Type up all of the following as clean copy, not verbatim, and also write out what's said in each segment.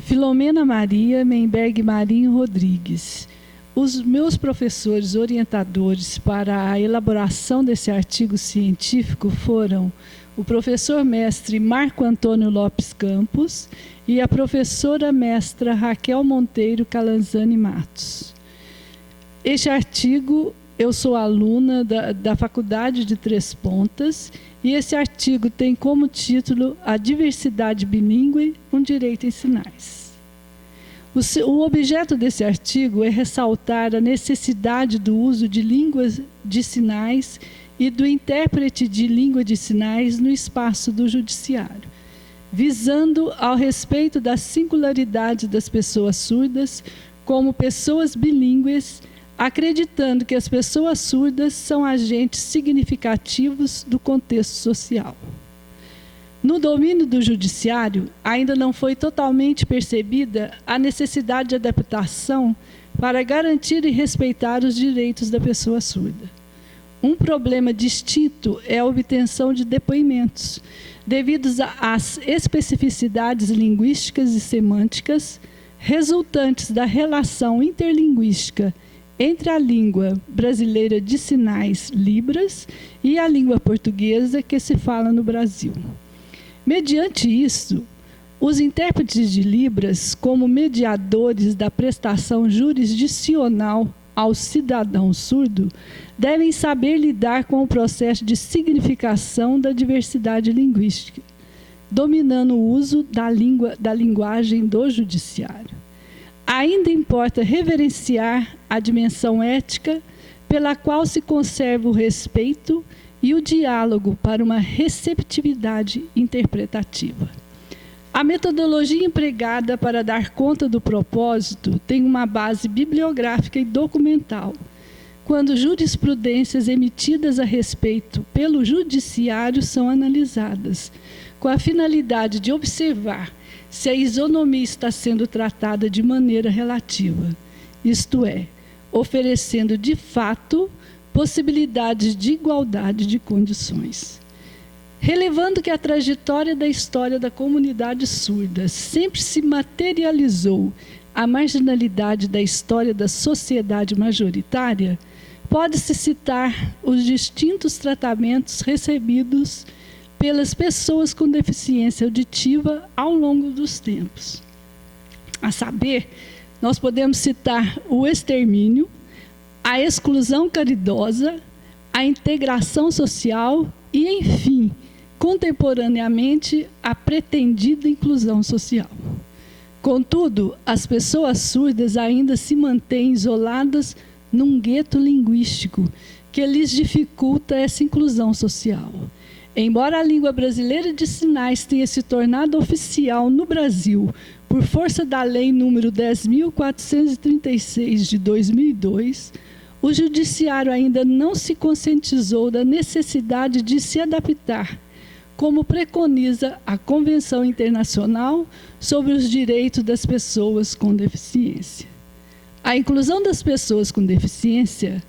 Filomena Maria Menberg Marinho Rodrigues. Os meus professores orientadores para a elaboração desse artigo científico foram o professor mestre Marco Antônio Lopes Campos e a professora mestra Raquel Monteiro Calanzani Matos. Este artigo, eu sou aluna da Faculdade de Três Pontas, e esse artigo tem como título A Diversidade Bilíngue, um Direito em Sinais. O objeto desse artigo é ressaltar a necessidade do uso de línguas de sinais e do intérprete de língua de sinais no espaço do judiciário, visando ao respeito das singularidades das pessoas surdas como pessoas bilíngues, acreditando que as pessoas surdas são agentes significativos do contexto social. No domínio do judiciário, ainda não foi totalmente percebida a necessidade de adaptação para garantir e respeitar os direitos da pessoa surda. Um problema distinto é a obtenção de depoimentos, devidos às especificidades linguísticas e semânticas resultantes da relação interlinguística entre a língua brasileira de sinais, Libras, e a língua portuguesa que se fala no Brasil. Mediante isso, os intérpretes de Libras, como mediadores da prestação jurisdicional ao cidadão surdo, devem saber lidar com o processo de significação da diversidade linguística, dominando o uso da linguagem do judiciário. Ainda importa reverenciar a dimensão ética pela qual se conserva o respeito e o diálogo para uma receptividade interpretativa. A metodologia empregada para dar conta do propósito tem uma base bibliográfica e documental, quando jurisprudências emitidas a respeito pelo judiciário são analisadas, com a finalidade de observar se a isonomia está sendo tratada de maneira relativa, isto é, oferecendo de fato possibilidades de igualdade de condições. Relevando que a trajetória da história da comunidade surda sempre se materializou a marginalidade da história da sociedade majoritária, pode-se citar os distintos tratamentos recebidos pelas pessoas com deficiência auditiva ao longo dos tempos. A saber, nós podemos citar o extermínio, a exclusão caridosa, a integração social e, enfim, contemporaneamente, a pretendida inclusão social. Contudo, as pessoas surdas ainda se mantêm isoladas num gueto linguístico que lhes dificulta essa inclusão social. Embora a língua brasileira de sinais tenha se tornado oficial no Brasil por força da Lei nº 10.436 de 2002, o judiciário ainda não se conscientizou da necessidade de se adaptar, como preconiza a Convenção Internacional sobre os Direitos das Pessoas com Deficiência. A inclusão das pessoas com deficiência,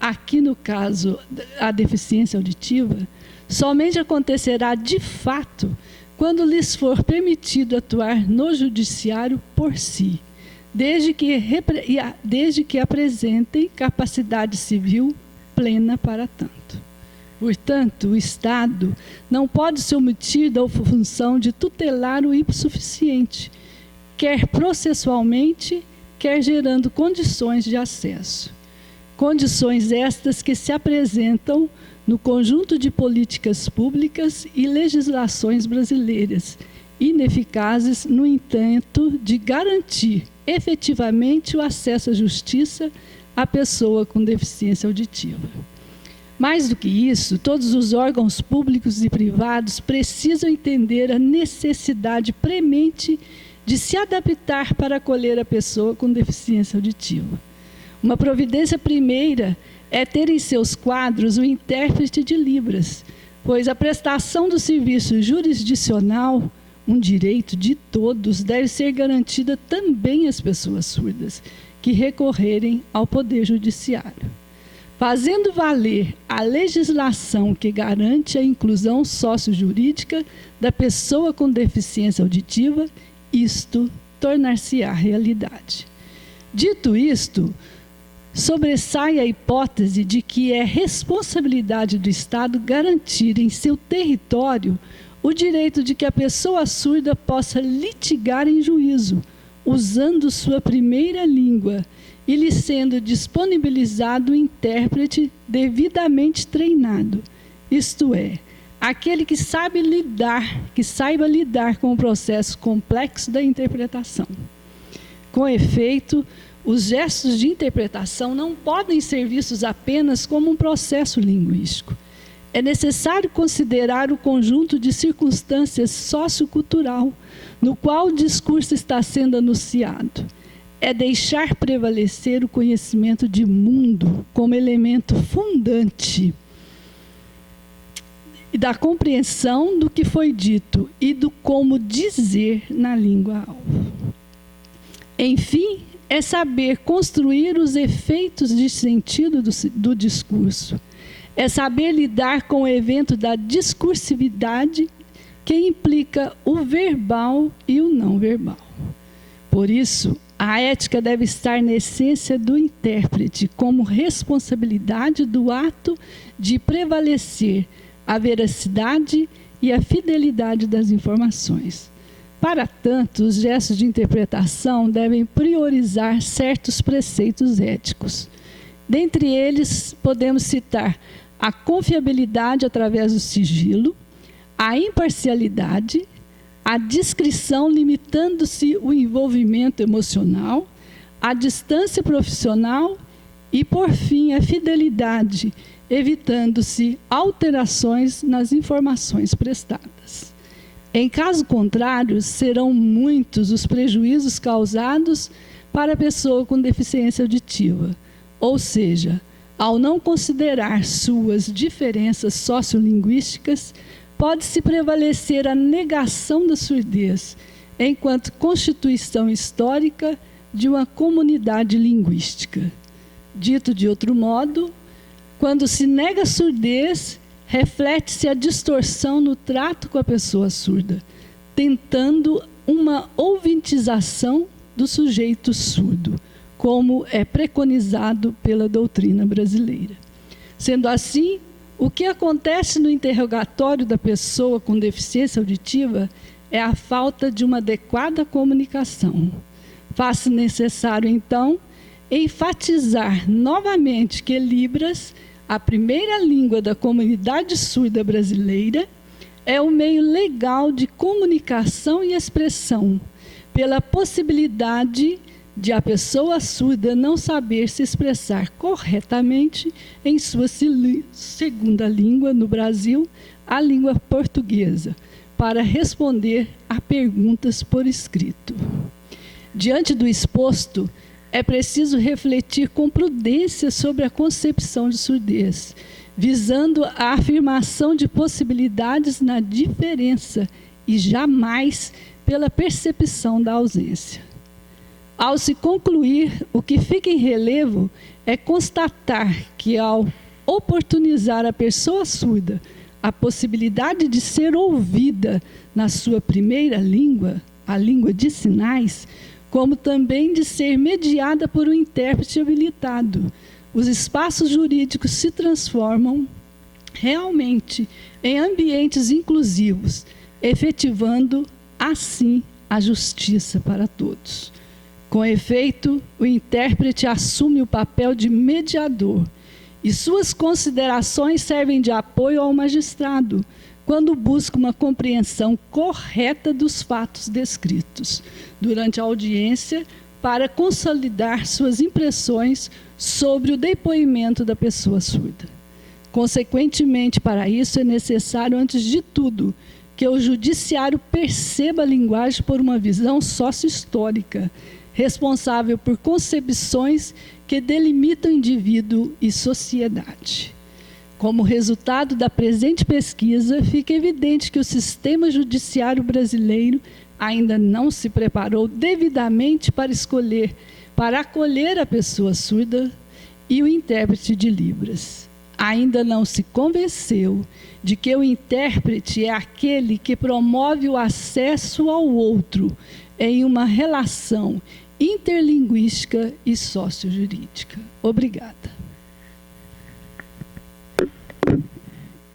aqui no caso a deficiência auditiva, somente acontecerá de fato quando lhes for permitido atuar no judiciário por si, desde que apresentem capacidade civil plena para tanto. Portanto, o Estado não pode se omitir da função de tutelar o hipossuficiente, quer processualmente, quer gerando condições de acesso. Condições estas que se apresentam no conjunto de políticas públicas e legislações brasileiras, ineficazes no intento de garantir efetivamente o acesso à justiça à pessoa com deficiência auditiva. Mais do que isso, todos os órgãos públicos e privados precisam entender a necessidade premente de se adaptar para acolher a pessoa com deficiência auditiva. Uma providência primeira é ter em seus quadros o intérprete de Libras, pois a prestação do serviço jurisdicional, um direito de todos, deve ser garantida também às pessoas surdas que recorrerem ao Poder Judiciário. Fazendo valer a legislação que garante a inclusão sociojurídica da pessoa com deficiência auditiva, isto tornar-se-á realidade. Dito isto, sobressai a hipótese de que é responsabilidade do Estado garantir em seu território o direito de que a pessoa surda possa litigar em juízo, usando sua primeira língua, e lhe sendo disponibilizado o intérprete devidamente treinado, isto é, aquele que saiba lidar com o processo complexo da interpretação. Com efeito, os gestos de interpretação não podem ser vistos apenas como um processo linguístico. É necessário considerar o conjunto de circunstâncias sociocultural no qual o discurso está sendo anunciado. É deixar prevalecer o conhecimento de mundo como elemento fundante da compreensão do que foi dito e do como dizer na língua-alvo. Enfim, é saber construir os efeitos de sentido do discurso. É saber lidar com o evento da discursividade que implica o verbal e o não verbal. Por isso, a ética deve estar na essência do intérprete, como responsabilidade do ato de prevalecer a veracidade e a fidelidade das informações. Para tanto, os gestos de interpretação devem priorizar certos preceitos éticos. Dentre eles, podemos citar a confiabilidade através do sigilo, a imparcialidade, a discrição limitando-se o envolvimento emocional, a distância profissional e, por fim, a fidelidade, evitando-se alterações nas informações prestadas. Em caso contrário, serão muitos os prejuízos causados para a pessoa com deficiência auditiva, ou seja, ao não considerar suas diferenças sociolinguísticas, pode-se prevalecer a negação da surdez, enquanto constituição histórica de uma comunidade linguística. Dito de outro modo, quando se nega a surdez, reflete-se a distorção no trato com a pessoa surda, tentando uma ouvintização do sujeito surdo, como é preconizado pela doutrina brasileira. Sendo assim, o que acontece no interrogatório da pessoa com deficiência auditiva é a falta de uma adequada comunicação. Faz-se necessário, então, enfatizar novamente que Libras, a primeira língua da comunidade surda brasileira, é o meio legal de comunicação e expressão, pela possibilidade de a pessoa surda não saber se expressar corretamente em sua segunda língua no Brasil, a língua portuguesa, para responder a perguntas por escrito. Diante do exposto, é preciso refletir com prudência sobre a concepção de surdez, visando a afirmação de possibilidades na diferença e jamais pela percepção da ausência. Ao se concluir, o que fica em relevo é constatar que, ao oportunizar a pessoa surda a possibilidade de ser ouvida na sua primeira língua, a língua de sinais, como também de ser mediada por um intérprete habilitado, os espaços jurídicos se transformam realmente em ambientes inclusivos, efetivando, assim, a justiça para todos. Com efeito, o intérprete assume o papel de mediador e suas considerações servem de apoio ao magistrado, quando busca uma compreensão correta dos fatos descritos durante a audiência para consolidar suas impressões sobre o depoimento da pessoa surda. Consequentemente, para isso é necessário, antes de tudo, que o judiciário perceba a linguagem por uma visão sócio-histórica, responsável por concepções que delimitam indivíduo e sociedade. Como resultado da presente pesquisa, fica evidente que o sistema judiciário brasileiro ainda não se preparou devidamente para acolher a pessoa surda e o intérprete de Libras. Ainda não se convenceu de que o intérprete é aquele que promove o acesso ao outro, em uma relação interlinguística e sociojurídica. Obrigada.